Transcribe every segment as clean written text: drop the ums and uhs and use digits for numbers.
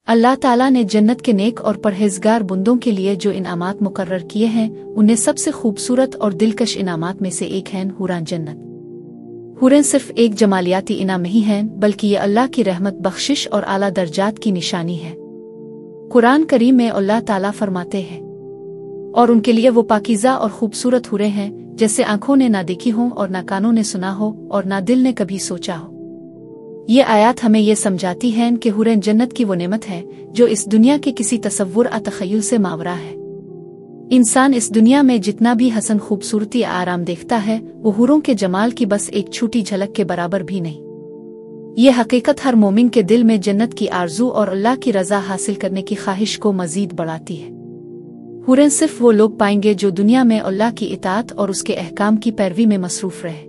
अल्लाह ताला ने जन्नत के नेक और परहेजगार बंदों के लिए जो इनामात मुकर्रर किए हैं उन्हें सबसे खूबसूरत और दिलकश इनामात में से एक है हुरान जन्नत। हुरें सिर्फ एक जमालियाती इनाम नहीं हैं बल्कि ये अल्लाह की रहमत, बख्शिश और आला दर्जात की निशानी है। कुरान करीम में अल्लाह ताला फरमाते हैं, और उनके लिए वो पाकीज़ा और खूबसूरत हुरें हैं जैसे आंखों ने ना देखी हो और ना कानों ने सुना हो और ना दिल ने कभी सोचा हो। ये आयत हमें ये समझाती हैं कि हुरें जन्नत की वो नेमत है जो इस दुनिया के किसी तसव्वुर या तख़य्युल से मावरा है। इंसान इस दुनिया में जितना भी हसन, खूबसूरती, आराम देखता है वो हुरों के जमाल की बस एक छोटी झलक के बराबर भी नहीं। ये हकीकत हर मोमिन के दिल में जन्नत की आरज़ू और अल्लाह की रज़ा हासिल करने की ख्वाहिश को मज़ीद बढ़ाती है। हुरें सिर्फ वो लोग पाएंगे जो दुनिया में अल्लाह की इताअत और उसके अहकाम की पैरवी में मसरूफ़ रहे।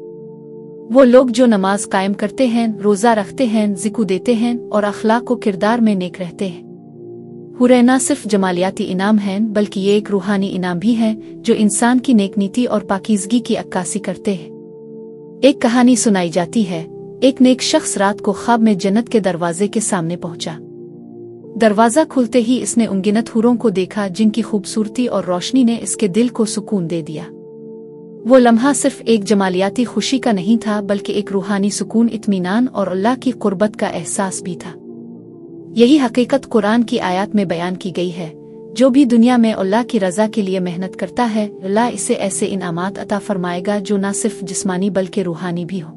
वो लोग जो नमाज कायम करते हैं, रोज़ा रखते हैं, ज़िक्र देते हैं और अखलाक व किरदार में नेक रहते हैं। हुरें न सिर्फ जमालियाती इनाम हैं बल्कि ये एक रूहानी इनाम भी है जो इंसान की नेक नीति और पाकीज़गी की अक्कासी करते हैं। एक कहानी सुनाई जाती है, एक नेक शख्स रात को ख्वाब में जन्नत के दरवाजे के सामने पहुंचा। दरवाज़ा खुलते ही इसने अनगिनत हुरों को देखा जिनकी खूबसूरती और रोशनी ने इसके दिल को सुकून दे दिया। वो लम्हा सिर्फ एक जमालियाती खुशी का नहीं था बल्कि एक रूहानी सुकून, इत्मीनान और अल्लाह की कुर्बत का एहसास भी था। यही हकीकत कुरान की आयत में बयान की गई है, जो भी दुनिया में अल्लाह की रज़ा के लिए मेहनत करता है अल्लाह इसे ऐसे इनामात अता फरमाएगा जो न सिर्फ जिस्मानी बल्कि रूहानी भी हो।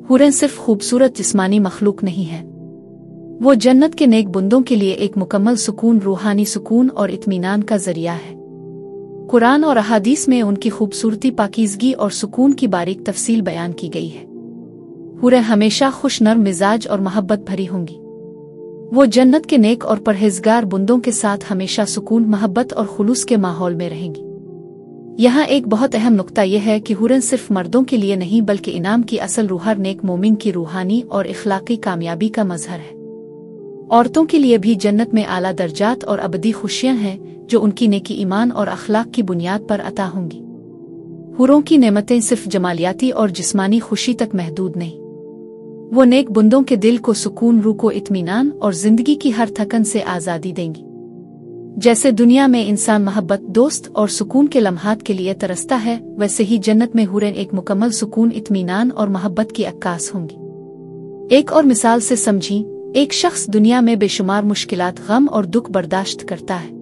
हुरें सिर्फ खूबसूरत जिस्मानी मखलूक नहीं है, वो जन्नत के नेक बंदों के लिए एक मुकम्मल सुकून, रूहानी सुकून और इत्मीनान का जरिया है। कुरान और अहादीस में उनकी खूबसूरती, पाकीज़गी और सुकून की बारीक तफसील बयान की गई है। हुरें हमेशा खुश, नर्म मिजाज और मोहब्बत भरी होंगी। वो जन्नत के नेक और परहेजगार बंदों के साथ हमेशा सुकून, मोहब्बत और खुलूस के माहौल में रहेंगी। यहाँ एक बहुत अहम नुक्ता यह है कि हुरें सिर्फ मर्दों के लिए नहीं बल्कि इनाम की असल रूह हर नेक मोमिन की रूहानी और इखलाकी कामयाबी का मजहर है। औरतों के लिए भी जन्नत में आला दर्जात और अबदी खुशियाँ हैं जो उनकी नेकी, ईमान और अखलाक की बुनियाद पर अता होंगी। हुरों की नेमतें सिर्फ जमालियाती और जिस्मानी खुशी तक महदूद नहीं, वो नेक बंदों के दिल को सुकून, रूह को इत्मीनान और जिंदगी की हर थकन से आज़ादी देंगी। जैसे दुनिया में इंसान मोहब्बत, दोस्त और सुकून के लम्हात के लिए तरसता है, वैसे ही जन्नत में हुरें एक मुकम्मल सुकून, इत्मीनान और मोहब्बत की अक्कास होंगी। एक और मिसाल से समझी, एक शख्स दुनिया में बेशुमार मुश्किलात, गम और दुख बर्दाश्त करता है।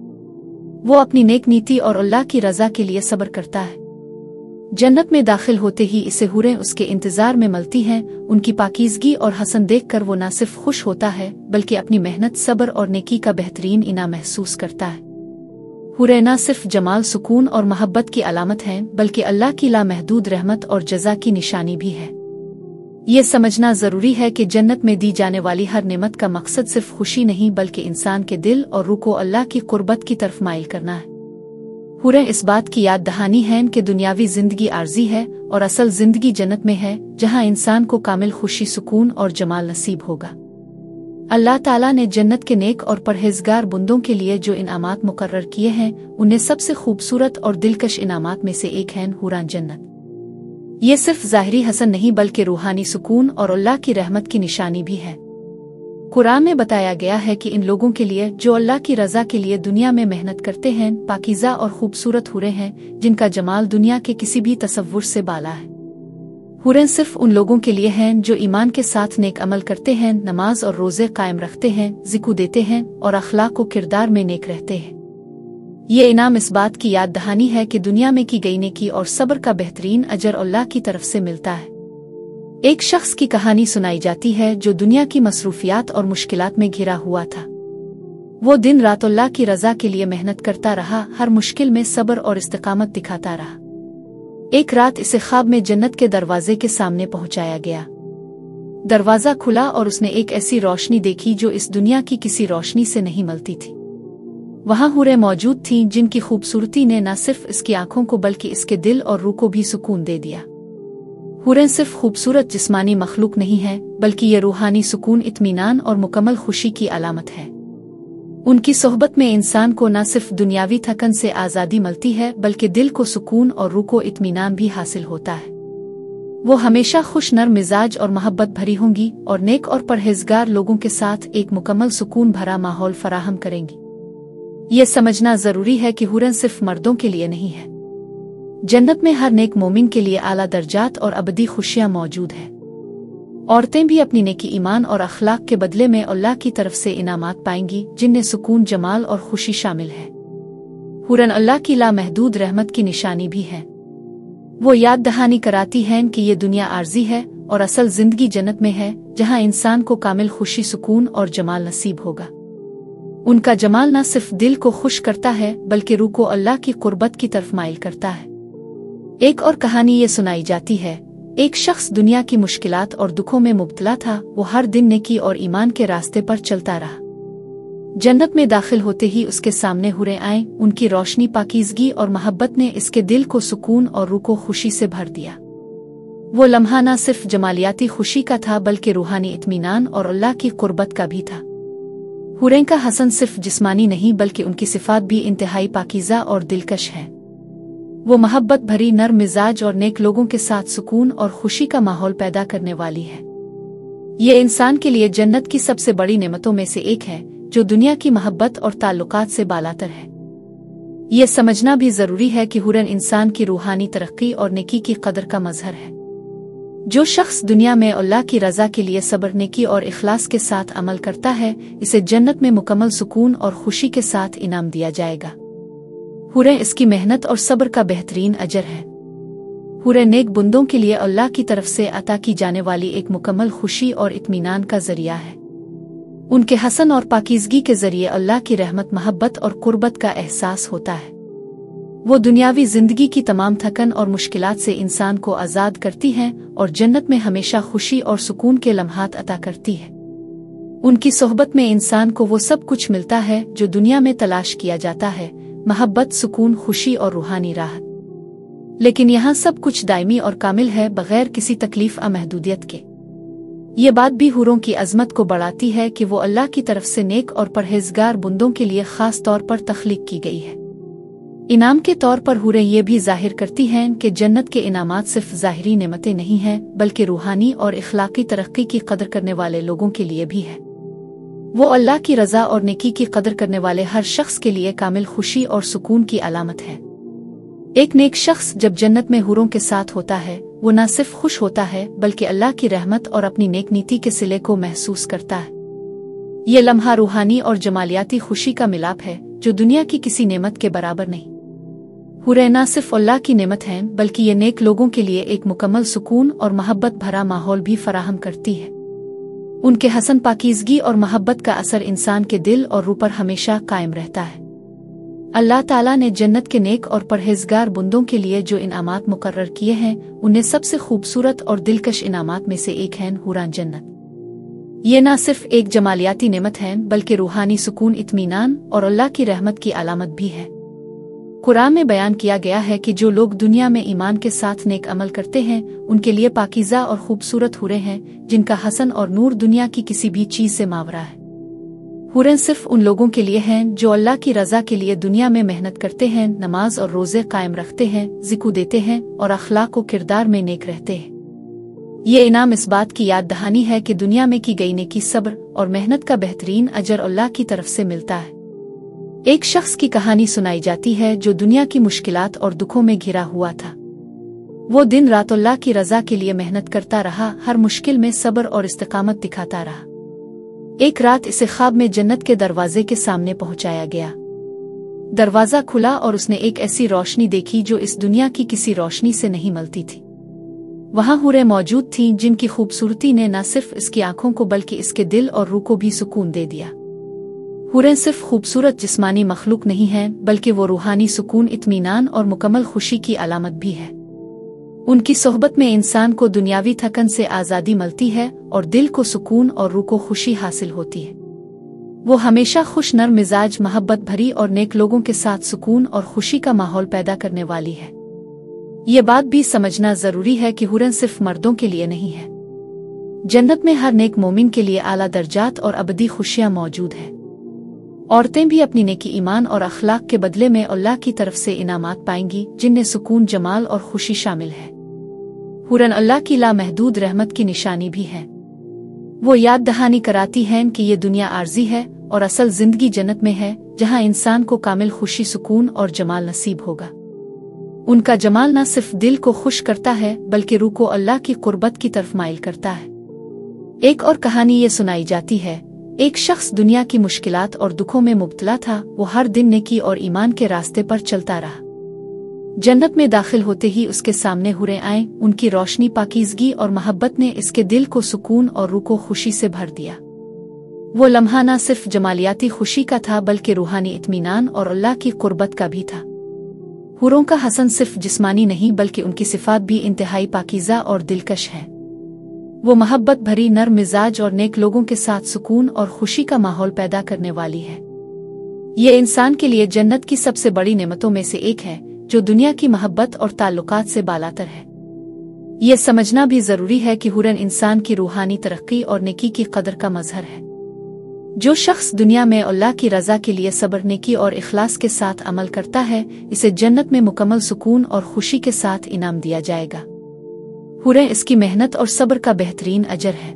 वो अपनी नेक नीति और अल्लाह की रज़ा के लिए सब्र करता है। जन्नत में दाखिल होते ही इसे हुरें उसके इंतजार में मलती हैं। उनकी पाकीज़गी और हसन देख कर वो न सिर्फ खुश होता है बल्कि अपनी मेहनत, सब्र और नेकी का बेहतरीन इनाम महसूस करता है। हुरें न सिर्फ जमाल, सुकून और मोहब्बत की अलामत हैं बल्कि अल्लाह की लामहदूद रहमत और जज़ा की निशानी भी है। ये समझना ज़रूरी है कि जन्नत में दी जाने वाली हर नेमत का मकसद सिर्फ खुशी नहीं बल्कि इंसान के दिल और रूह को अल्लाह की कुर्बत की तरफ माइल करना है। हुरें इस बात की याद दहानी हैं कि दुनियावी जिंदगी आर्जी है और असल जिंदगी जन्नत में है, जहां इंसान को कामिल खुशी, सुकून और जमाल नसीब होगा। अल्लाह ताला ने जन्नत के नेक और परहेजगार बंदों के लिए जो इनामात मुकर्रर किए हैं उन्हें सबसे खूबसूरत और दिलकश इनामात में से एक है हुरान जन्नत। ये सिर्फ ज़ाहिरी हसन नहीं बल्कि रूहानी सुकून और अल्लाह की रहमत की निशानी भी है। कुरान में बताया गया है कि इन लोगों के लिए जो अल्लाह की रज़ा के लिए दुनिया में मेहनत करते हैं, पाकीज़ा और खूबसूरत हुरें हैं जिनका जमाल दुनिया के किसी भी तसव्वुर से बाला है। हुरें सिर्फ उन लोगों के लिए हैं जो ईमान के साथ नेक अमल करते हैं, नमाज और रोज़े कायम रखते हैं, ज़िक्र देते हैं और अखलाक व किरदार में नेक रहते हैं। ये इनाम इस बात की याद दहानी है कि दुनिया में की गई नेकी और सब्र का बेहतरीन अजर अल्लाह की तरफ से मिलता है। एक शख्स की कहानी सुनाई जाती है जो दुनिया की मसरूफियात और मुश्किलात में घिरा हुआ था। वो दिन रात अल्लाह की रज़ा के लिए मेहनत करता रहा, हर मुश्किल में सब्र और इस्तिकामत दिखाता रहा। एक रात इसे ख्वाब में जन्नत के दरवाजे के सामने पहुंचाया गया। दरवाज़ा खुला और उसने एक ऐसी रोशनी देखी जो इस दुनिया की किसी रोशनी से नहीं मिलती थी। वहाँ हुरें मौजूद थीं जिनकी खूबसूरती ने न सिर्फ इसकी आंखों को बल्कि इसके दिल और रूह को भी सुकून दे दिया। हुरें सिर्फ खूबसूरत जिस्मानी मखलूक नहीं है बल्कि ये रूहानी सुकून, इत्मीनान और मुकम्मल खुशी की अलामत है। उनकी सोहबत में इंसान को न सिर्फ दुनियावी थकन से आज़ादी मिलती है बल्कि दिल को सुकून और रूह को इत्मीनान भी हासिल होता है। वो हमेशा खुश नर मिजाज और मोहब्बत भरी होंगी और नेक और परहेजगार लोगों के साथ एक मुकम्मल सुकून भरा माहौल फराहम करेंगी। ये समझना जरूरी है कि हुरन सिर्फ मर्दों के लिए नहीं है। जन्नत में हर नेक मोमिन के लिए आला दर्जात और अबदी खुशियां मौजूद है। औरतें भी अपनी नेकी, ईमान और अखलाक के बदले में अल्लाह की तरफ से इनामात पाएंगी जिनमें सुकून, जमाल और खुशी शामिल है। हुरन अल्लाह की लामहदूद रहमत की निशानी भी है। वो याद दहानी कराती हैं कि ये दुनिया आर्जी है और असल जिंदगी जन्नत में है, जहां इंसान को कामिल खुशी, सुकून और जमाल नसीब होगा। उनका जमाल न सिर्फ दिल को खुश करता है बल्कि रूह को अल्लाह की कुर्बत की तरफ माइल करता है। एक और कहानी ये सुनाई जाती है, एक शख्स दुनिया की मुश्किलात और दुखों में मुब्तला था। वो हर दिन नेकी और ईमान के रास्ते पर चलता रहा। जन्नत में दाखिल होते ही उसके सामने हुरें आए। उनकी रोशनी, पाकीज़गी और मोहब्बत ने इसके दिल को सुकून और रूह को खुशी से भर दिया। वो लम्हा न सिर्फ जमालियाती खुशी का था बल्कि रूहानी इत्मीनान और अल्लाह की कुर्बत का भी था। हुरें का हसन सिर्फ जिस्मानी नहीं बल्कि उनकी सिफात भी इंतहाई पाकीज़ा और दिलकश है। वो मोहब्बत भरी, नर मिजाज और नेक लोगों के साथ सुकून और खुशी का माहौल पैदा करने वाली है। ये इंसान के लिए जन्नत की सबसे बड़ी नेमतों में से एक है जो दुनिया की मोहब्बत और ताल्लुकात से बालातर है। ये समझना भी जरूरी है कि हुरन इंसान की रूहानी तरक्की और नेकी की कदर का मजहर है। जो शख्स दुनिया में अल्लाह की रजा के लिए सब्र, नेकी और इखलास के साथ अमल करता है, इसे जन्नत में मुकम्मल सुकून और खुशी के साथ इनाम दिया जाएगा। हुरें इसकी मेहनत और सब्र का बेहतरीन अजर है। हुरें नेक बंदों के लिए अल्लाह की तरफ से अता की जाने वाली एक मुकम्मल खुशी और इत्मीनान का जरिया है। उनके हसन और पाकीज़गी के जरिए अल्लाह की रहमत, मोहब्बत और कुर्बत का एहसास होता है। वो दुनियावी जिंदगी की तमाम थकन और मुश्किलात से इंसान को आज़ाद करती हैं और जन्नत में हमेशा खुशी और सुकून के लम्हात अता करती है। उनकी सोहबत में इंसान को वो सब कुछ मिलता है जो दुनिया में तलाश किया जाता है, मोहब्बत, सुकून, खुशी और रूहानी राहत। लेकिन यहाँ सब कुछ दायमी और कामिल है, बगैर किसी तकलीफ या महदूदियत के। ये बात भी हुरों की अजमत को बढ़ाती है कि वो अल्लाह की तरफ से नेक और परहेजगार बंदों के लिए खास तौर पर तख्लीक की गई है। इनाम के तौर पर हुरें ये भी जाहिर करती हैं कि जन्नत के इनामात सिर्फ ज़ाहिरी नेमतें नहीं हैं बल्कि रूहानी और इखलाकी तरक्की की कदर करने वाले लोगों के लिए भी है। वो अल्लाह की रज़ा और नेकी की कदर करने वाले हर शख्स के लिए कामिल खुशी और सुकून की अलामत है। एक नेक शख्स जब जन्नत में हुरों के साथ होता है, वो न सिर्फ खुश होता है बल्कि अल्लाह की रहमत और अपनी नेक नीति के सिले को महसूस करता है। ये लम्हा रूहानी और जमालियाती खुशी का मिलाप है जो दुनिया की किसी नेमत के बराबर नहीं। हुरें न सिर्फ अल्लाह की नेमत हैं बल्कि ये नेक लोगों के लिए एक मुकम्मल सुकून और मोहब्बत भरा माहौल भी फराहम करती है। उनके हसन, पाकीज़गी और मोहब्बत का असर इंसान के दिल और रूह पर हमेशा कायम रहता है। अल्लाह ताला ने जन्नत के नेक और परहेजगार बंदों के लिए जो इनामात मुकर्रर किए हैं, उनमें सबसे खूबसूरत और दिलकश इनामात में से एक है हुरान जन्नत। ये न सिर्फ एक जमालियाती नेमत है बल्कि रूहानी सुकून, इत्मीनान और अल्लाह की रहमत की अलामत भी है। कुरान में बयान किया गया है कि जो लोग दुनिया में ईमान के साथ नेक अमल करते हैं, उनके लिए पाकीज़ा और खूबसूरत हुरें हैं जिनका हसन और नूर दुनिया की किसी भी चीज़ से मावरा है। हुरें सिर्फ उन लोगों के लिए हैं जो अल्लाह की रज़ा के लिए दुनिया में मेहनत करते हैं, नमाज और रोज़े कायम रखते हैं, ज़िक्र देते हैं और अखलाक व किरदार में नेक रहते हैं। ये इनाम इस बात की याद दहानी है कि दुनिया में की गई नेकी, सब्र और मेहनत का बेहतरीन अजर अल्लाह की तरफ से मिलता है। एक शख्स की कहानी सुनाई जाती है जो दुनिया की मुश्किलात और दुखों में घिरा हुआ था। वो दिन रात अल्लाह की रज़ा के लिए मेहनत करता रहा, हर मुश्किल में सब्र और इस्तिकामत दिखाता रहा। एक रात इसे ख्वाब में जन्नत के दरवाजे के सामने पहुंचाया गया। दरवाजा खुला और उसने एक ऐसी रोशनी देखी जो इस दुनिया की किसी रोशनी से नहीं मिलती थी। वहां हुरें मौजूद थीं जिनकी खूबसूरती ने न सिर्फ इसकी आंखों को बल्कि इसके दिल और रूह को भी सुकून दे दिया। हुरें सिर्फ खूबसूरत जिस्मानी मखलूक नहीं हैं बल्कि वो रूहानी सुकून, इत्मीनान और मुकम्मल खुशी की अलामत भी है। उनकी सोहबत में इंसान को दुनियावी थकन से आज़ादी मिलती है और दिल को सुकून और रूह को खुशी हासिल होती है। वो हमेशा खुश, नर मिजाज, मोहब्बत भरी और नेक लोगों के साथ सुकून और खुशी का माहौल पैदा करने वाली है। ये बात भी समझना जरूरी है कि हुरें सिर्फ मर्दों के लिए नहीं है। जन्नत में हर नेक मोमिन के लिए आला दर्जात और अबदी खुशियां मौजूद है। औरतें भी अपनी नेकी, ईमान और अखलाक के बदले में अल्लाह की तरफ से इनामात पाएंगी जिनमें सुकून, जमाल और खुशी शामिल है। हुरन अल्लाह की लामहदूद रहमत की निशानी भी है। वो याद दहानी कराती हैं कि ये दुनिया आर्जी है और असल जिंदगी जन्नत में है, जहां इंसान को कामिल खुशी, सुकून और जमाल नसीब होगा। उनका जमाल न सिर्फ दिल को खुश करता है बल्कि रूह को अल्लाह की कुर्बत की तरफ माइल करता है। एक और कहानी ये सुनाई जाती है, एक शख्स दुनिया की मुश्किलात और दुखों में मुब्तला था। वो हर दिन नेकी और ईमान के रास्ते पर चलता रहा। जन्नत में दाखिल होते ही उसके सामने हुरें आए। उनकी रोशनी, पाकीज़गी और मोहब्बत ने इसके दिल को सुकून और रूह को खुशी से भर दिया। वो लम्हा न सिर्फ जमालियाती खुशी का था बल्कि रूहानी इत्मीनान और अल्लाह की कुर्बत का भी था। हुरों का हसन सिर्फ जिस्मानी नहीं बल्कि उनकी सिफात भी इंतहाई पाकीज़ा और दिलकश है। वो मोहब्बत भरी, नर्म मिजाज और नेक लोगों के साथ सुकून और खुशी का माहौल पैदा करने वाली है। ये इंसान के लिए जन्नत की सबसे बड़ी नेमतों में से एक है, जो दुनिया की मोहब्बत और ताल्लुकात से बालातर है। ये समझना भी जरूरी है कि हुरन इंसान की रूहानी तरक्की और नेकी की कदर का मजहर है। जो शख्स दुनिया में अल्लाह की रजा के लिए सब्र, नेकी और इखलास के साथ अमल करता है, इसे जन्नत में मुकम्मल सुकून और खुशी के साथ इनाम दिया जाएगा। हुरें इसकी मेहनत और सब्र का बेहतरीन अजर है।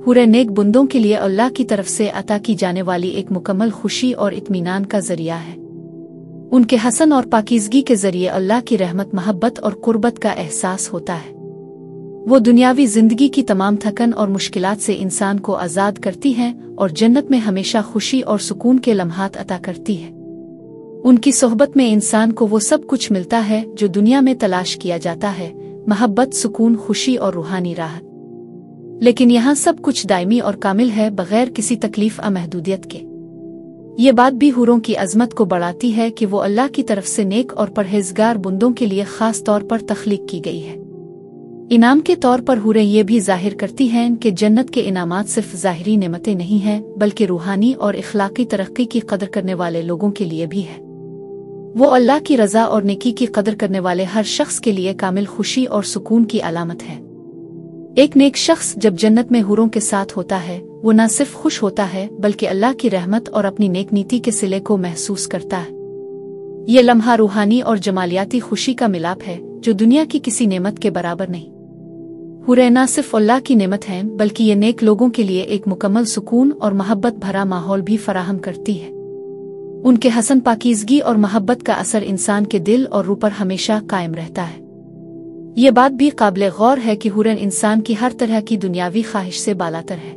हुरें नेक बंदों के लिए अल्लाह की तरफ से अता की जाने वाली एक मुकम्मल खुशी और इत्मीनान का जरिया है। उनके हसन और पाकीज़गी के जरिए अल्लाह की रहमत, मोहब्बत और कुर्बत का एहसास होता है। वो दुनियावी जिंदगी की तमाम थकन और मुश्किलात से इंसान को आज़ाद करती हैं और जन्नत में हमेशा खुशी और सुकून के लम्हात अता करती है। उनकी सोहबत में इंसान को वो सब कुछ मिलता है जो दुनिया में तलाश किया जाता है, मोहब्बत, सुकून, खुशी और रूहानी राहत। लेकिन यहाँ सब कुछ दायमी और कामिल है, बगैर किसी तकलीफ या महदूदियत के। ये बात भी हुरों की अजमत को बढ़ाती है कि वो अल्लाह की तरफ से नेक और परहेजगार बंदों के लिए खास तौर पर तख्लीक की गई है। इनाम के तौर पर हुरें ये भी जाहिर करती हैं कि जन्नत के इनामात सिर्फ ज़ाहिरी नेमतें नहीं हैं बल्कि रूहानी और इखलाकी तरक्की की कदर करने वाले लोगों के लिए भी है। वो अल्लाह की रज़ा और नेकी की कदर करने वाले हर शख्स के लिए कामिल खुशी और सुकून की अलामत है। एक नेक शख्स जब जन्नत में हुरों के साथ होता है, वो न सिर्फ खुश होता है बल्कि अल्लाह की रहमत और अपनी नेक नीति के सिले को महसूस करता है। ये लम्हा रूहानी और जमालियाती खुशी का मिलाप है जो दुनिया की किसी नेमत के बराबर नहीं। हुरें न सिर्फ अल्लाह की नेमत हैं बल्कि ये नेक लोगों के लिए एक मुकम्मल सुकून और मोहब्बत भरा माहौल भी फराहम करती है। उनके हसन, पाकीज़गी और मोहब्बत का असर इंसान के दिल और रूह पर हमेशा कायम रहता है। ये बात भी काबिल गौर है कि हुरन इंसान की हर तरह की दुनियावी ख्वाहिश से बालातर है।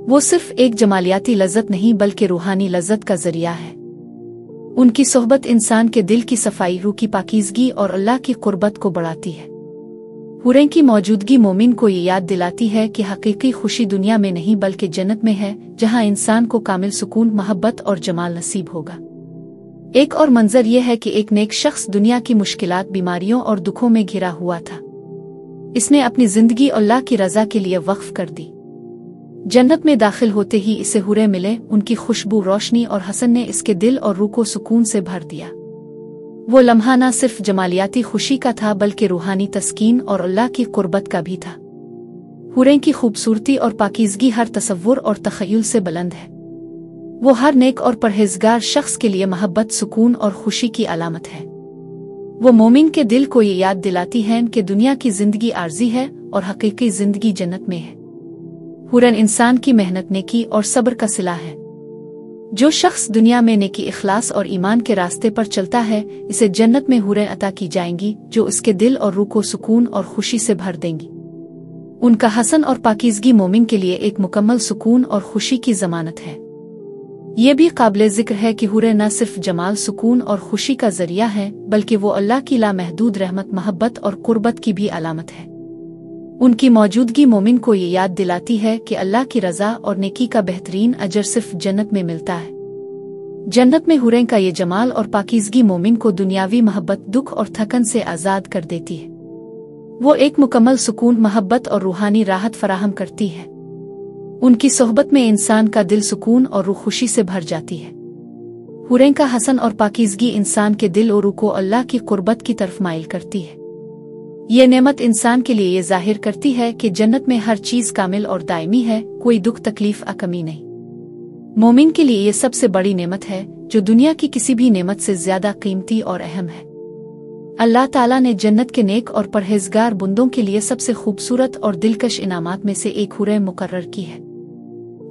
वो सिर्फ एक जमालियाती लज्जत नहीं बल्कि रूहानी लज्जत का जरिया है। उनकी सोहबत इंसान के दिल की सफाई, रूह की पाकीज़गी और अल्लाह की कुर्बत को बढ़ाती है। हुरें की मौजूदगी मोमिन को ये याद दिलाती है कि हकीकी खुशी दुनिया में नहीं बल्कि जन्नत में है, जहां इंसान को कामिल सुकून, मोहब्बत और जमाल नसीब होगा। एक और मंजर यह है कि एक नेक शख्स दुनिया की मुश्किलात, बीमारियों और दुखों में घिरा हुआ था। इसने अपनी जिंदगी अल्लाह की रजा के लिए वक्फ कर दी। जन्नत में दाखिल होते ही इसे हुरें मिले। उनकी खुशबू, रोशनी और हसन ने इसके दिल और रूह को सुकून से भर दिया। वो लम्हा न सिर्फ जमालियाती खुशी का था बल्कि रूहानी तस्कीन और अल्लाह की कुर्बत का भी था। हुरें की खूबसूरती और पाकीज़गी हर तसव्वुर और तख़य्युल से बुलंद है। वो हर नेक और परहेजगार शख्स के लिए मोहब्बत, सुकून और खुशी की अलामत है। वो मोमिन के दिल को ये याद दिलाती हैं कि दुनिया की जिंदगी आर्जी है और हकीकी जिंदगी जन्नत में है। हुरन इंसान की मेहनत, नेकी और सब्र का सिला है। जो शख्स दुनिया में नेकी, इखलास और ईमान के रास्ते पर चलता है, इसे जन्नत में हुरें अता की जाएंगी जो उसके दिल और रूह को सुकून और खुशी से भर देंगी। उनका हसन और पाकीज़गी मोमिन के लिए एक मुकम्मल सुकून और खुशी की जमानत है। ये भी काबिल जिक्र है कि हुरें न सिर्फ जमाल, सुकून और खुशी का जरिया है बल्कि वो अल्लाह की लामहदूद रहमत, मोहब्बत और कुर्बत की भी अलामत है। उनकी मौजूदगी मोमिन को ये याद दिलाती है कि अल्लाह की रज़ा और नेकी का बेहतरीन अजर सिर्फ जन्नत में मिलता है। जन्नत में हुरें का ये जमाल और पाकीज़गी मोमिन को दुनियावी मोहब्बत, दुख और थकन से आज़ाद कर देती है। वो एक मुकम्मल सुकून, मोहब्बत और रूहानी राहत फराहम करती है। उनकी सोहबत में इंसान का दिल सुकून और रूह खुशी से भर जाती है। हुरें का हसन और पाकीज़गी इंसान के दिल और रूह को अल्लाह की कुर्बत की तरफ माइल करती है। ये नेमत इंसान के लिए ये जाहिर करती है कि जन्नत में हर चीज़ कामिल और दायमी है, कोई दुख, तकलीफ या कमी नहीं। मोमिन के लिए ये सबसे बड़ी नेमत है जो दुनिया की किसी भी नेमत से ज्यादा कीमती और अहम है। अल्लाह ताला ने जन्नत के नेक और परहेजगार बंदों के लिए सबसे खूबसूरत और दिलकश इनामात में से एक हुरें मुकर्रर की है।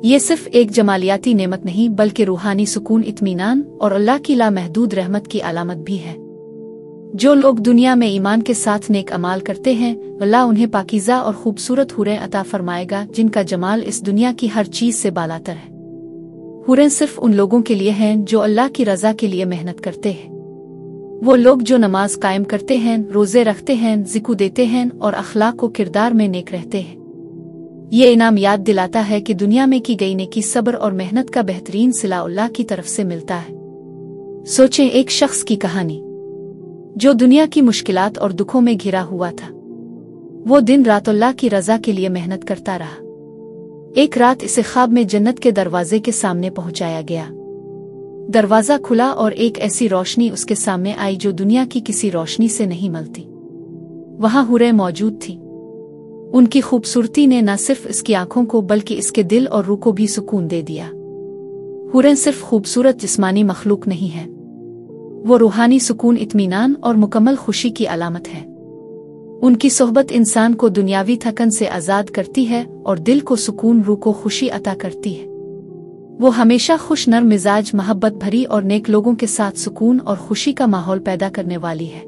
ये सिर्फ एक जमालियाती नेमत नहीं बल्कि रूहानी सुकून, इत्मीनान और अल्लाह की लामहदूद रहमत की अलामत भी है। जो लोग दुनिया में ईमान के साथ नेक अमाल करते हैं, अल्लाह उन्हें पाकीज़ा और खूबसूरत हुरें अता फरमाएगा जिनका जमाल इस दुनिया की हर चीज़ से बालातर है। हुरें सिर्फ उन लोगों के लिए हैं जो अल्लाह की रज़ा के लिए मेहनत करते हैं। वो लोग जो नमाज कायम करते हैं, रोज़े रखते हैं, ज़िक्र देते हैं और अखलाक व किरदार में नेक रहते हैं। ये इनाम याद दिलाता है कि दुनिया में की गई नेकी, सब्र और मेहनत का बेहतरीन सिला अल्लाह की तरफ से मिलता है। सोचें, एक शख्स की कहानी जो दुनिया की मुश्किलात और दुखों में घिरा हुआ था। वो दिन रात अल्लाह की रज़ा के लिए मेहनत करता रहा। एक रात इसे ख्वाब में जन्नत के दरवाजे के सामने पहुंचाया गया। दरवाजा खुला और एक ऐसी रोशनी उसके सामने आई जो दुनिया की किसी रोशनी से नहीं मिलती। वहां हुरें मौजूद थी। उनकी खूबसूरती ने न सिर्फ इसकी आंखों को बल्कि इसके दिल और रूह को भी सुकून दे दिया। हुरें सिर्फ खूबसूरत जिस्मानी मखलूक नहीं है, वो रूहानी सुकून, इत्मीनान और मुकम्मल खुशी की अलामत है। उनकी सोहबत इंसान को दुनियावी थकन से आज़ाद करती है और दिल को सुकून, रूह को खुशी अता करती है। वो हमेशा खुश, नर्म मिजाज, मोहब्बत भरी और नेक लोगों के साथ सुकून और खुशी का माहौल पैदा करने वाली है।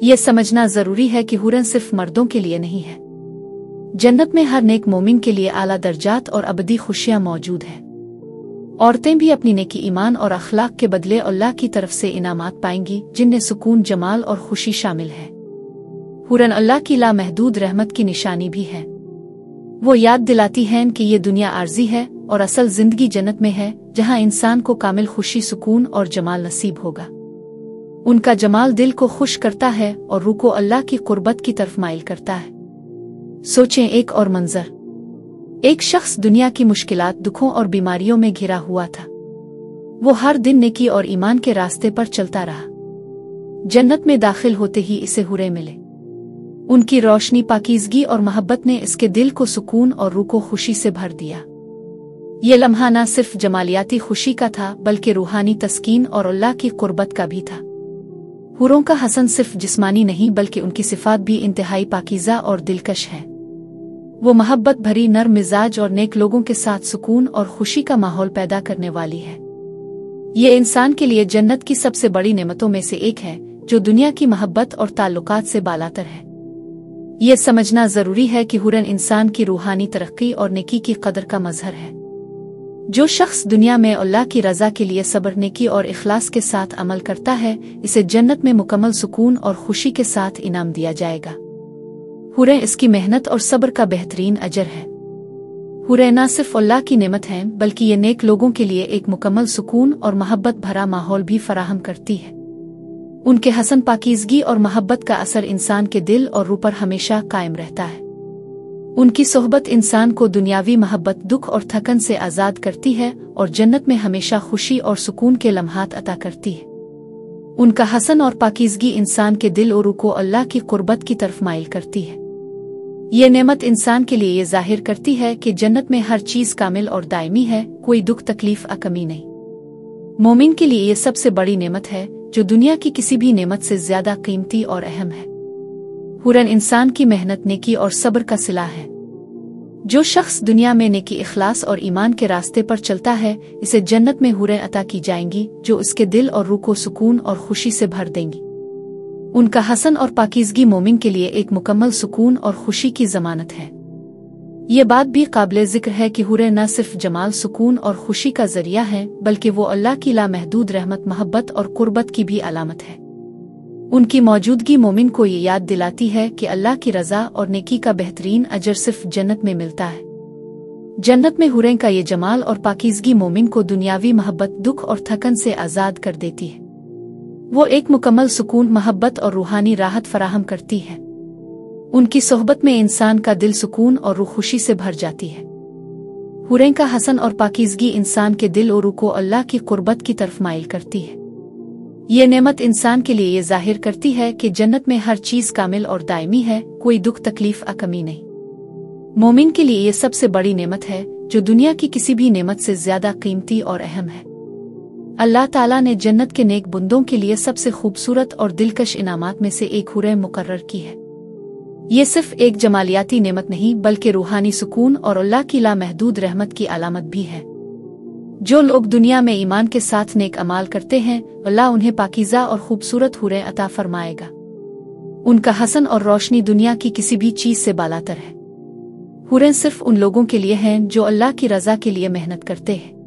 ये समझना जरूरी है कि हुरें सिर्फ मर्दों के लिए नहीं है। जन्नत में हर नेक मोमिन के लिए आला दर्जात और अबदी खुशियां मौजूद हैं। औरतें भी अपनी नेकी, ईमान और अखलाक के बदले अल्लाह की तरफ से इनामात पाएंगी जिनमें सुकून, जमाल और खुशी शामिल है। हुरें अल्लाह की लामहदूद रहमत की निशानी भी है। वो याद दिलाती हैं कि ये दुनिया आर्जी है और असल जिंदगी जन्नत में है, जहां इंसान को कामिल खुशी, सुकून और जमाल नसीब होगा। उनका जमाल दिल को खुश करता है और रूह को अल्लाह की कुर्बत की तरफ माइल करता है। सोचें, एक और मंजर। एक शख्स दुनिया की मुश्किलात, दुखों और बीमारियों में घिरा हुआ था। वो हर दिन नेकी और ईमान के रास्ते पर चलता रहा। जन्नत में दाखिल होते ही इसे हुरें मिले। उनकी रोशनी, पाकीज़गी और मोहब्बत ने इसके दिल को सुकून और रूह को खुशी से भर दिया। ये लम्हा न सिर्फ जमालियाती खुशी का था बल्कि रूहानी तस्कीन और अल्लाह की कुर्बत का भी था। हुरों का हसन सिर्फ जिस्मानी नहीं बल्कि उनकी सिफात भी इंतहाई पाकीज़ा और दिलकश है। वो मोहब्बत भरी, नर्म मिजाज और नेक लोगों के साथ सुकून और खुशी का माहौल पैदा करने वाली है। ये इंसान के लिए जन्नत की सबसे बड़ी नेमतों में से एक है जो दुनिया की मोहब्बत और ताल्लुकात से बालातर है। ये समझना जरूरी है कि हुरें इंसान की रूहानी तरक्की और नेकी की कदर का मजहर है। जो शख्स दुनिया में अल्लाह की रज़ा के लिए सब्र, नेकी और इखलास के साथ अमल करता है, इसे जन्नत में मुकम्मल सुकून और खुशी के साथ इनाम दिया जाएगा। हुरें इसकी मेहनत और सब्र का बेहतरीन अजर है। हुरें न सिर्फ अल्लाह की नेमत हैं बल्कि ये नेक लोगों के लिए एक मुकम्मल सुकून और मोहब्बत भरा माहौल भी फराहम करती है। उनके हसन, पाकीज़गी और मोहब्बत का असर इंसान के दिल और रूह पर हमेशा कायम रहता है। उनकी सोहबत इंसान को दुनियावी मोहब्बत, दुख और थकन से आज़ाद करती है और जन्नत में हमेशा खुशी और सुकून के लम्हात अता करती है। उनका हसन और पाकीज़गी इंसान के दिल और रूह को अल्लाह की कुर्बत की तरफ माइल करती है। ये नेमत इंसान के लिए ये जाहिर करती है कि जन्नत में हर चीज़ कामिल और दायमी है, कोई दुख, तकलीफ या कमी नहीं। मोमिन के लिए ये सबसे बड़ी नेमत है जो दुनिया की किसी भी नेमत से ज्यादा कीमती और अहम है। हुरें इंसान की मेहनत, नेकी और सब्र का सिला है। जो शख्स दुनिया में नेकी, इखलास और ईमान के रास्ते पर चलता है, इसे जन्नत में हुरें अता की जाएंगी जो इसके दिल और रूह को सुकून और खुशी से भर देंगी। उनका हसन और पाकीज़गी मोमिन के लिए एक मुकम्मल सुकून और खुशी की जमानत है। ये बात भी काबिल जिक्र है कि हुरें न सिर्फ जमाल, सुकून और खुशी का जरिया है बल्कि वो अल्लाह की लामहदूद रहमत, मोहब्बत और कुर्बत की भी अलामत है। उनकी मौजूदगी मोमिन को ये याद दिलाती है कि अल्लाह की रज़ा और नेकी का बेहतरीन अजर सिर्फ जन्नत में मिलता है। जन्नत में हुरें का ये जमाल और पाकीज़गी मोमिन को दुनियावी मोहब्बत, दुख और थकन से आज़ाद कर देती है। वो एक मुकम्मल सुकून, मोहब्बत और रूहानी राहत फराहम करती है। उनकी सोहबत में इंसान का दिल सुकून और रूह खुशी से भर जाती है। हुरें का हसन और पाकीज़गी इंसान के दिल और रूह को अल्लाह की कुर्बत की तरफ माइल करती है। ये नेमत इंसान के लिए ये जाहिर करती है कि जन्नत में हर चीज़ कामिल और दायमी है, कोई दुख, तकलीफ या कमी नहीं। मोमिन के लिए ये सबसे बड़ी नेमत है जो दुनिया की किसी भी नेमत से ज्यादा कीमती और अहम है। अल्लाह ताला ने जन्नत के नेक बंदों के लिए सबसे खूबसूरत और दिलकश इनामात में से एक हुरें मुकर्रर की है। ये सिर्फ एक जमालियाती नेमत नहीं बल्कि रूहानी सुकून और अल्लाह की लामहदूद रहमत की अलामत भी है। जो लोग दुनिया में ईमान के साथ नेक अमाल करते हैं, अल्लाह उन्हें पाकीज़ा और खूबसूरत हुरें अता फरमाएगा। उनका हसन और रोशनी दुनिया की किसी भी चीज़ से बालातर है। हुरें सिर्फ उन लोगों के लिए हैं जो अल्लाह की रज़ा के लिए मेहनत करते हैं।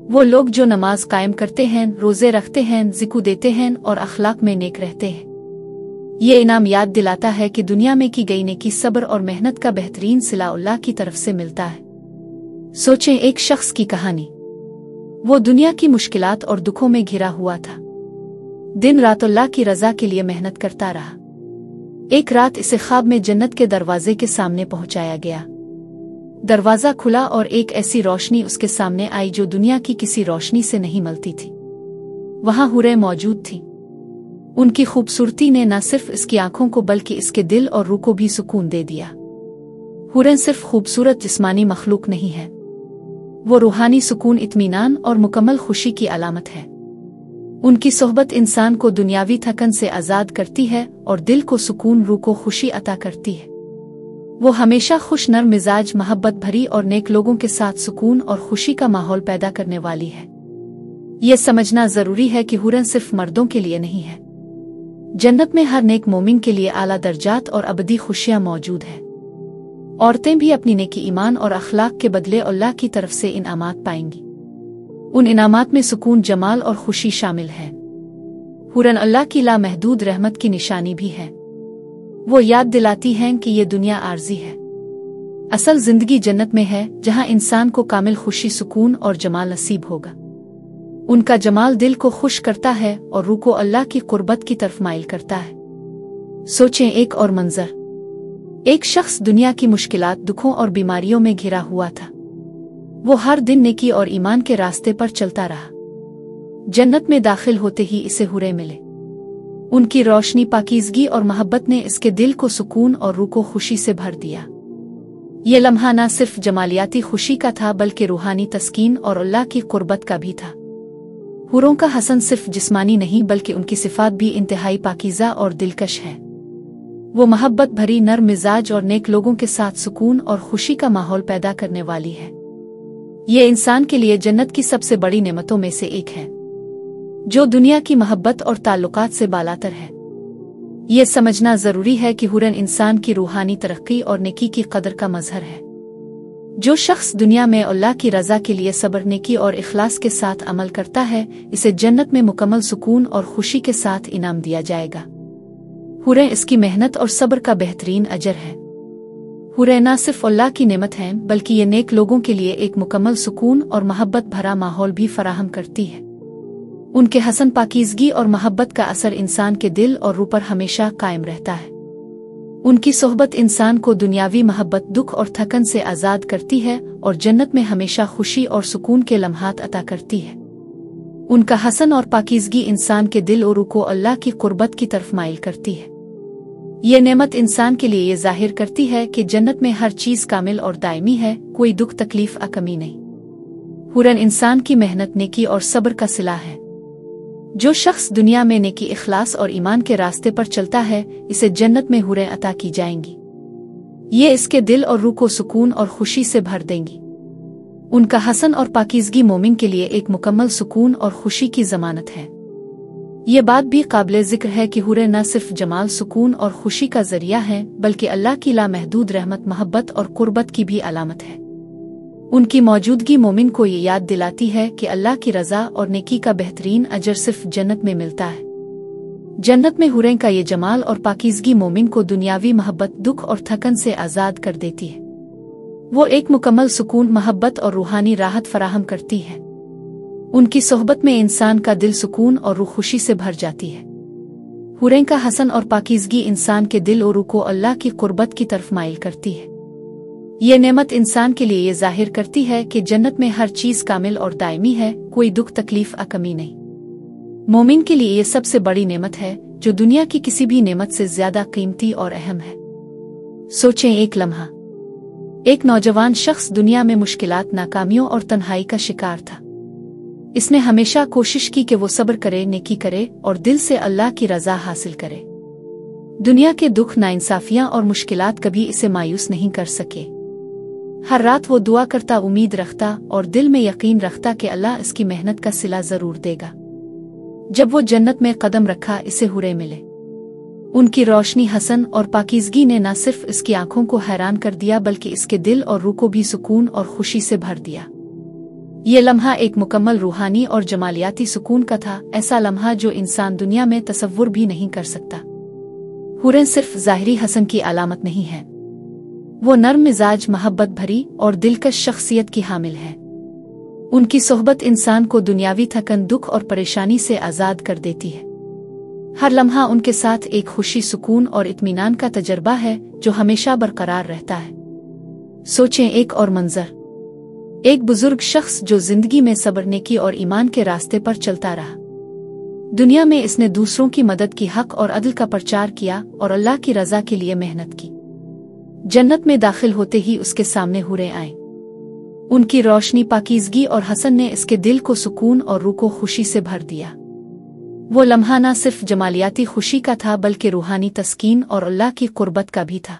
वो लोग जो नमाज कायम करते हैं, रोज़े रखते हैं, ज़िक्र देते हैं और अखलाक में नेक रहते हैं। ये इनाम याद दिलाता है कि दुनिया में की गई नेकी सब्र और मेहनत का बेहतरीन सिला अल्लाह की तरफ से मिलता है। सोचें, एक शख्स की कहानी। वो दुनिया की मुश्किलात और दुखों में घिरा हुआ था। दिन रात अल्लाह की रज़ा के लिए मेहनत करता रहा। एक रात इसे ख्वाब में जन्नत के दरवाजे के सामने पहुंचाया गया। दरवाजा खुला और एक ऐसी रोशनी उसके सामने आई जो दुनिया की किसी रोशनी से नहीं मिलती थी। वहां हुरें मौजूद थी। उनकी खूबसूरती ने न सिर्फ इसकी आंखों को बल्कि इसके दिल और रूह को भी सुकून दे दिया। हुरें सिर्फ खूबसूरत जिस्मानी मखलूक नहीं है, वो रूहानी सुकून, इत्मीनान और मुकम्मल खुशी की अलामत है। उनकी सोहबत इंसान को दुनियावी थकन से आज़ाद करती है और दिल को सुकून, रूह को खुशी अता करती है। वो हमेशा खुश, नर्म मिजाज, मोहब्बत भरी और नेक लोगों के साथ सुकून और खुशी का माहौल पैदा करने वाली है। ये समझना जरूरी है कि हुरें सिर्फ मर्दों के लिए नहीं है। जन्नत में हर नेक मोमिन के लिए आला दर्जात और अबदी खुशियां मौजूद है। औरतें भी अपनी नेकी, ईमान और अखलाक के बदले अल्लाह की तरफ से इनामात पाएंगी। उन इनामात में सुकून, जमाल और खुशी शामिल है। हुरन अल्लाह की लामहदूद रहमत की निशानी भी है। वो याद दिलाती हैं कि ये दुनिया आर्जी है। असल जिंदगी जन्नत में है, जहां इंसान को कामिल खुशी, सुकून और जमाल नसीब होगा। उनका जमाल दिल को खुश करता है और रूह को अल्लाह की कुर्बत की तरफ माइल करता है। सोचें, एक और मंजर। एक शख्स दुनिया की मुश्किलात, दुखों और बीमारियों में घिरा हुआ था। वो हर दिन नेकी और ईमान के रास्ते पर चलता रहा। जन्नत में दाखिल होते ही इसे हुरें मिले। उनकी रोशनी, पाकीज़गी और मोहब्बत ने इसके दिल को सुकून और रूह को खुशी से भर दिया। ये लम्हा न सिर्फ जमालियाती खुशी का था बल्कि रूहानी तस्कीन और अल्लाह की कुर्बत का भी था। हुरों का हसन सिर्फ जिस्मानी नहीं बल्कि उनकी सिफात भी इंतहाई पाकीज़ा और दिलकश है। वो मोहब्बत भरी, नर्म मिजाज और नेक लोगों के साथ सुकून और खुशी का माहौल पैदा करने वाली है। ये इंसान के लिए जन्नत की सबसे बड़ी नेमतों में से एक है, जो दुनिया की मोहब्बत और ताल्लुकात से बालातर है। ये समझना जरूरी है कि हुरन इंसान की रूहानी तरक्की और नेकी की कदर का मजहर है। जो शख्स दुनिया में अल्लाह की रज़ा के लिए सब्र, नेकी और इखलास के साथ अमल करता है, इसे जन्नत में मुकम्मल सुकून और खुशी के साथ इनाम दिया जाएगा। हुरें इसकी मेहनत और सब्र का बेहतरीन अजर है। हुरें न सिर्फ अल्लाह की नेमत हैं बल्कि ये नेक लोगों के लिए एक मुकम्मल सुकून और मोहब्बत भरा माहौल भी फराहम करती है। उनके हसन, पाकीज़गी और मोहब्बत का असर इंसान के दिल और रूह पर हमेशा कायम रहता है। उनकी सोहबत इंसान को दुनियावी मोहब्बत, दुख और थकन से आज़ाद करती है और जन्नत में हमेशा खुशी और सुकून के लम्हात अता करती है। उनका हसन और पाकीज़गी इंसान के दिल और रूह को अल्लाह की कुर्बत की तरफ माइल करती है। ये नेमत इंसान के लिए ये जाहिर करती है कि जन्नत में हर चीज़ कामिल और दायमी है, कोई दुख, तकलीफ या कमी नहीं। हुरन इंसान की मेहनत, नेकी और सब्र का सिला है। जो शख्स दुनिया में नेकी, इखलास और ईमान के रास्ते पर चलता है, इसे जन्नत में हुरें अता की जाएंगी। ये इसके दिल और रूह को सुकून और खुशी से भर देंगी। उनका हसन और पाकीज़गी मोमिन के लिए एक मुकम्मल सुकून और खुशी की जमानत है। ये बात भी काबिल जिक्र है कि हुरें न सिर्फ जमाल, सुकून और खुशी का जरिया है बल्कि अल्लाह की लामहदूद रहमत, मोहब्बत और कुर्बत की भी अलामत है। उनकी मौजूदगी मोमिन को ये याद दिलाती है कि अल्लाह की रज़ा और नेकी का बेहतरीन अजर सिर्फ जन्नत में मिलता है। जन्नत में हुरें का ये जमाल और पाकीज़गी मोमिन को दुनियावी मोहब्बत, दुख और थकन से आज़ाद कर देती है। वो एक मुकम्मल सुकून, मोहब्बत और रूहानी राहत फराहम करती है। उनकी सोहबत में इंसान का दिल सुकून और रूह खुशी से भर जाती है। हुरें का हसन और पाकीज़गी इंसान के दिल और रूह को अल्लाह की कुर्बत की तरफ माइल करती है। ये नेमत इंसान के लिए ये जाहिर करती है कि जन्नत में हर चीज़ कामिल और दायमी है, कोई दुख, तकलीफ या कमी नहीं। मोमिन के लिए ये सबसे बड़ी नेमत है जो दुनिया की किसी भी नेमत से ज्यादा कीमती और अहम है। सोचें, एक लम्हा। एक नौजवान शख्स दुनिया में मुश्किलात, नाकामियों और तन्हाई का शिकार था। इसने हमेशा कोशिश की कि वो सब्र करे, नेकी करे और दिल से अल्लाह की रज़ा हासिल करे। दुनिया के दुख, नाइंसाफियां और मुश्किलात कभी इसे मायूस नहीं कर सके। हर रात वो दुआ करता, उम्मीद रखता और दिल में यकीन रखता कि अल्लाह इसकी मेहनत का सिला जरूर देगा। जब वो जन्नत में कदम रखा, इसे हुरे मिले। उनकी रोशनी, हसन और पाकीज़गी ने न सिर्फ इसकी आंखों को हैरान कर दिया बल्कि इसके दिल और रूह को भी सुकून और खुशी से भर दिया। ये लम्हा एक मुकम्मल रूहानी और जमालियाती सुकून का था, ऐसा लम्हा जो इंसान दुनिया में तसव्वुर भी नहीं कर सकता। हुरें सिर्फ ज़ाहिरी हसन की अलामत नहीं है, वो नर्म मिजाज, मोहब्बत भरी और दिलकश शख्सियत की हामिल है। उनकी सोहबत इंसान को दुनियावी थकन, दुख और परेशानी से आज़ाद कर देती है। हर लम्हा उनके साथ एक खुशी, सुकून और इत्मीनान का तजर्बा है जो हमेशा बरकरार रहता है। सोचें, एक और मंजर, एक बुजुर्ग शख्स जो जिंदगी में सब्र, नेकी और ईमान के रास्ते पर चलता रहा। दुनिया में इसने दूसरों की मदद की, हक और अदल का प्रचार किया और अल्लाह की रज़ा के लिए मेहनत की। जन्नत में दाखिल होते ही उसके सामने हुरें आए। उनकी रोशनी, पाकीज़गी और हसन ने इसके दिल को सुकून और रूह को खुशी से भर दिया। वो लम्हा न सिर्फ जमालियाती खुशी का था बल्कि रूहानी तस्कीन और अल्लाह की कुर्बत का भी था।